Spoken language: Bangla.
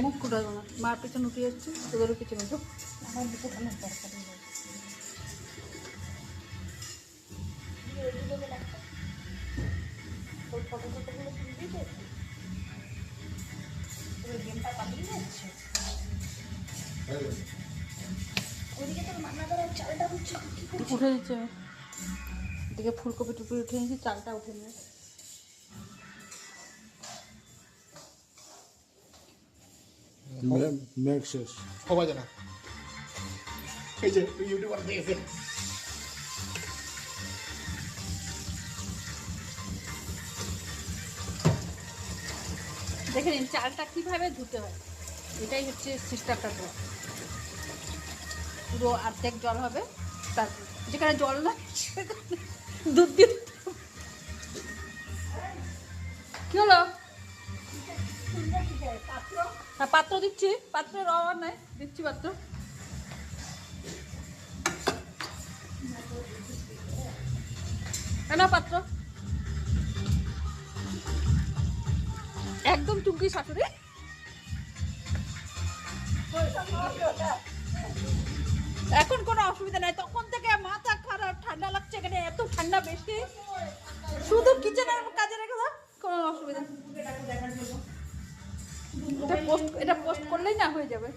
মুখ কুটাবো না, মার পিছনে উঠে যাচ্ছে, তোদেরও পিছনে উঠো। আমার দুটো খানের দরকার নেই। ওই ফটো ফটোগুলো তুলবি তো, ওই গেমটা পালিয়ে যাচ্ছে। ওইদিকে তোর মান্নাদার চালটা উঠছে উঠে দিচ্ছে, এদিকে ফুলকপি টুপি উঠে নিয়েছি, চালটা উঠে নিয়ে মেঘ শেষ সবাই জানা। এই যে ইউটিউবার দেখেছে, দেখে নিন চালটা কীভাবে ধুতে হয়। এটাই হচ্ছে সিস্টেমটা। পুরো অর্ধেক জল হবে, তারপর যেখানে জল না সেখানে দুধ দিয়ে কি হলো। হ্যাঁ পাত্র দিচ্ছি, পাত্রের অভাব নাই, দিচ্ছি পাত্র। না পাত্র একদম চুমকি শাশুড়ি। এখন কোনো অসুবিধা নাই, তখন থেকে মাথা খারাপ, ঠান্ডা লাগছে, এখানে এত ঠান্ডা বেশি, শুধু কিচেনের কাজে রেখে দাও, কোনো অসুবিধা নেই। এটা পোস্ট করলেই না হয়ে যাবে।